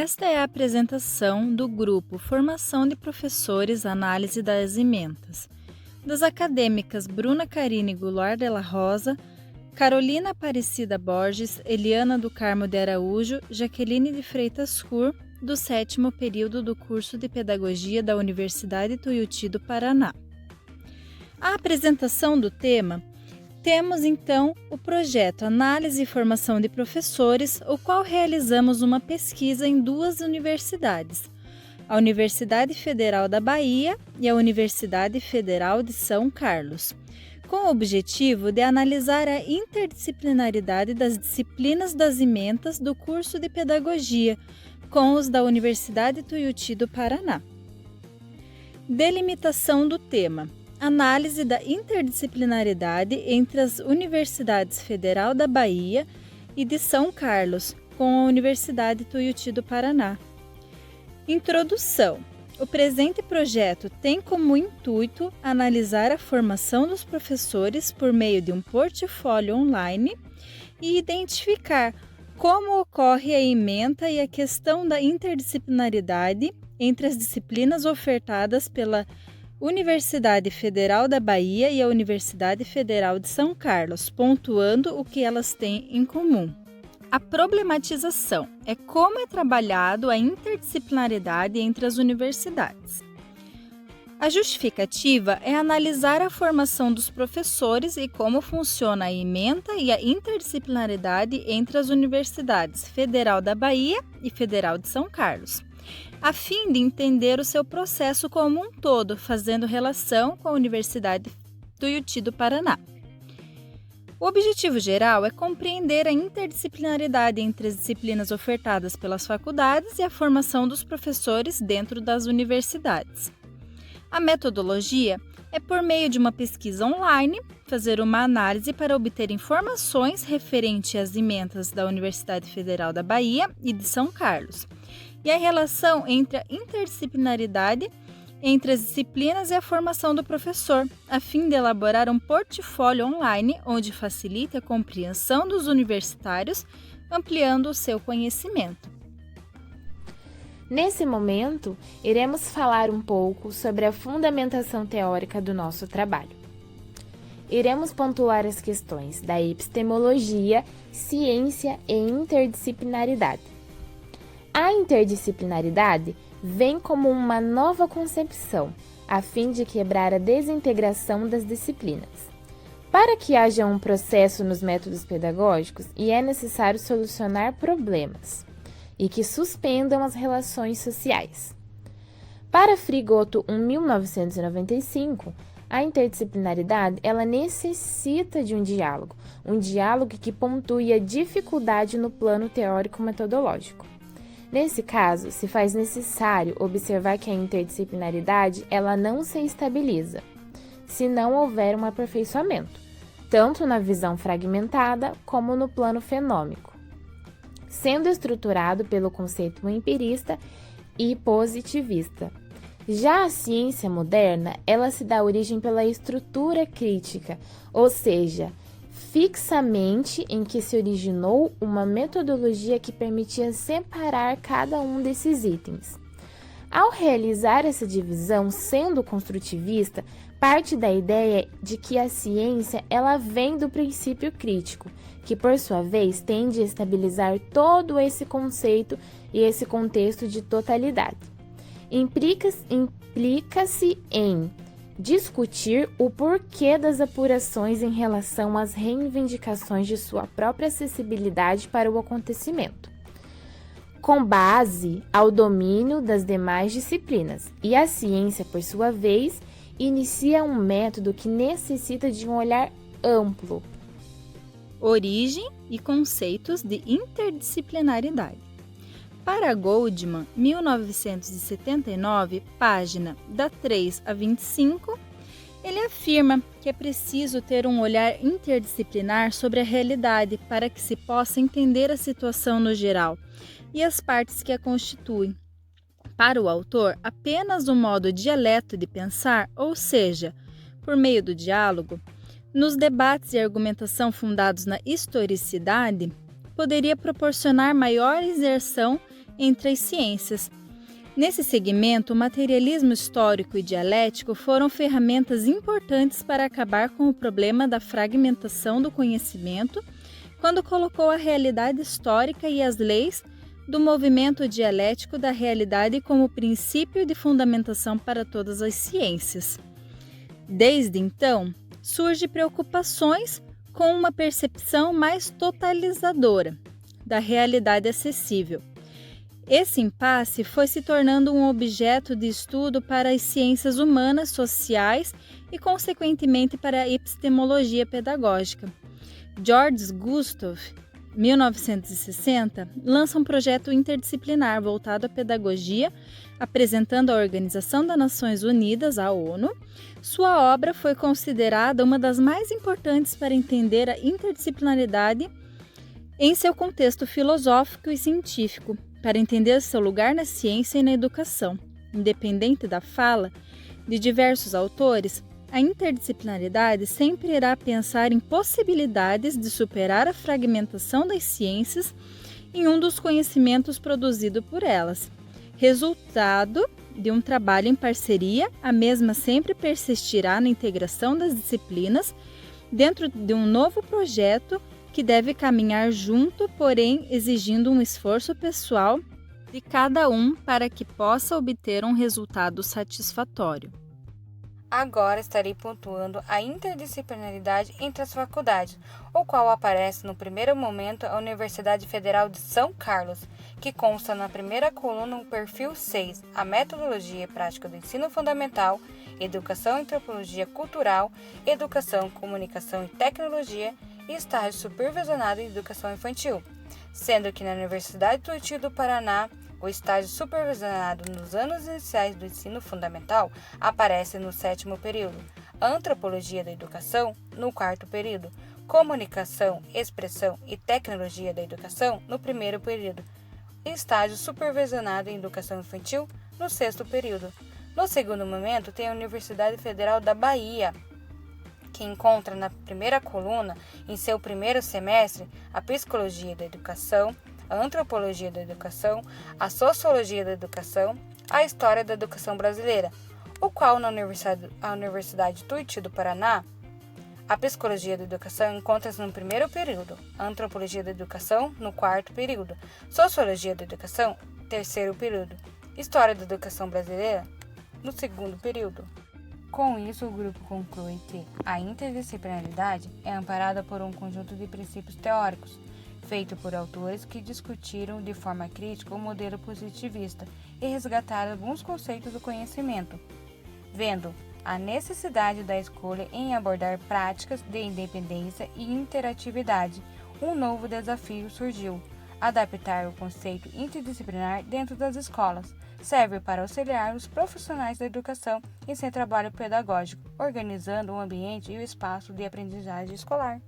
Esta é a apresentação do grupo Formação de Professores Análise das Ementas, das acadêmicas Bruna Carine Goulart de la Rosa, Carolina Aparecida Borges, Eliana do Carmo de Araújo, Jaqueline de Freitas Cur, do 7º período do curso de Pedagogia da Universidade Tuiuti do Paraná. A apresentação do tema, temos então o projeto Análise e Formação de Professores, o qual realizamos uma pesquisa em 2 universidades, a Universidade Federal da Bahia e a Universidade Federal de São Carlos, com o objetivo de analisar a interdisciplinaridade das disciplinas das ementas do curso de Pedagogia com os da Universidade Tuiuti do Paraná. Delimitação do tema: análise da interdisciplinaridade entre as Universidades Federal da Bahia e de São Carlos, com a Universidade Tuiuti do Paraná. Introdução. O presente projeto tem como intuito analisar a formação dos professores por meio de um portfólio online e identificar como ocorre a ementa e a questão da interdisciplinaridade entre as disciplinas ofertadas pela Universidade Federal da Bahia e a Universidade Federal de São Carlos, pontuando o que elas têm em comum. A problematização é como é trabalhado a interdisciplinaridade entre as universidades. A justificativa é analisar a formação dos professores e como funciona a ementa e a interdisciplinaridade entre as universidades Federal da Bahia e Federal de São Carlos, a fim de entender o seu processo como um todo, fazendo relação com a Universidade Tuiuti do Paraná. O objetivo geral é compreender a interdisciplinaridade entre as disciplinas ofertadas pelas faculdades e a formação dos professores dentro das universidades. A metodologia é por meio de uma pesquisa online, fazer uma análise para obter informações referentes às ementas da Universidade Federal da Bahia e de São Carlos, e a relação entre a interdisciplinaridade entre as disciplinas e a formação do professor, a fim de elaborar um portfólio online onde facilite a compreensão dos universitários, ampliando o seu conhecimento. Nesse momento, iremos falar um pouco sobre a fundamentação teórica do nosso trabalho. Iremos pontuar as questões da epistemologia, ciência e interdisciplinaridade. A interdisciplinaridade vem como uma nova concepção, a fim de quebrar a desintegração das disciplinas. Para que haja um processo nos métodos pedagógicos, é necessário solucionar problemas e que suspendam as relações sociais. Para Frigoto, 1995, a interdisciplinaridade ela necessita de um diálogo que pontue a dificuldade no plano teórico-metodológico. Nesse caso, se faz necessário observar que a interdisciplinaridade ela não se estabiliza, se não houver um aperfeiçoamento, tanto na visão fragmentada como no plano fenômico, sendo estruturado pelo conceito empirista e positivista. Já a ciência moderna, ela se dá origem pela estrutura crítica, ou seja, fixamente em que se originou uma metodologia que permitia separar cada um desses itens. Ao realizar essa divisão, sendo construtivista, parte da ideia de que a ciência ela vem do princípio crítico, que por sua vez tende a estabilizar todo esse conceito e esse contexto de totalidade. Implica-se em discutir o porquê das apurações em relação às reivindicações de sua própria acessibilidade para o acontecimento, com base ao domínio das demais disciplinas, e a ciência, por sua vez, inicia um método que necessita de um olhar amplo. Origem e conceitos de interdisciplinaridade. Para Goldman, 1979, página da 3 a 25, ele afirma que é preciso ter um olhar interdisciplinar sobre a realidade para que se possa entender a situação no geral e as partes que a constituem. Para o autor, apenas o modo dialeto de pensar, ou seja, por meio do diálogo, nos debates e argumentação fundados na historicidade, poderia proporcionar maior inserção entre as ciências. Nesse segmento, o materialismo histórico e dialético foram ferramentas importantes para acabar com o problema da fragmentação do conhecimento, quando colocou a realidade histórica e as leis do movimento dialético da realidade como princípio de fundamentação para todas as ciências. Desde então, surgem preocupações com uma percepção mais totalizadora da realidade acessível. Esse impasse foi se tornando um objeto de estudo para as ciências humanas, sociais e, consequentemente, para a epistemologia pedagógica. George Gustav, 1960, lança um projeto interdisciplinar voltado à pedagogia, apresentando a Organização das Nações Unidas, a ONU. Sua obra foi considerada uma das mais importantes para entender a interdisciplinaridade em seu contexto filosófico e científico, para entender seu lugar na ciência e na educação. Independente da fala de diversos autores, a interdisciplinaridade sempre irá pensar em possibilidades de superar a fragmentação das ciências em um dos conhecimentos produzido por elas. Resultado de um trabalho em parceria, a mesma sempre persistirá na integração das disciplinas dentro de um novo projeto que deve caminhar junto, porém exigindo um esforço pessoal de cada um para que possa obter um resultado satisfatório. Agora estarei pontuando a interdisciplinaridade entre as faculdades, o qual aparece no primeiro momento a Universidade Federal de São Carlos, que consta na primeira coluna o perfil 6, a metodologia e prática do ensino fundamental, educação e antropologia cultural, educação, comunicação e tecnologia e estágio supervisionado em educação infantil, sendo que na Universidade Tuiuti do Paraná, o estágio supervisionado nos anos iniciais do ensino fundamental aparece no 7º período, antropologia da educação no 4º período, comunicação, expressão e tecnologia da educação no 1º período, e estágio supervisionado em educação infantil no 6º período. No segundo momento, tem a Universidade Federal da Bahia, que encontra na primeira coluna, em seu primeiro semestre, a psicologia da educação, a antropologia da educação, a sociologia da educação, a história da educação brasileira, o qual na Universidade Tuiuti do Paraná, a psicologia da educação encontra-se no 1º período, a antropologia da educação no 4º período, sociologia da educação, 3º período, história da educação brasileira, no 2º período. Com isso, o grupo conclui que a interdisciplinaridade é amparada por um conjunto de princípios teóricos, feito por autores que discutiram de forma crítica o modelo positivista e resgataram alguns conceitos do conhecimento, vendo a necessidade da escolha em abordar práticas de independência e interatividade. Um novo desafio surgiu: adaptar o conceito interdisciplinar dentro das escolas. Serve para auxiliar os profissionais da educação em seu trabalho pedagógico, organizando o ambiente e o espaço de aprendizagem escolar.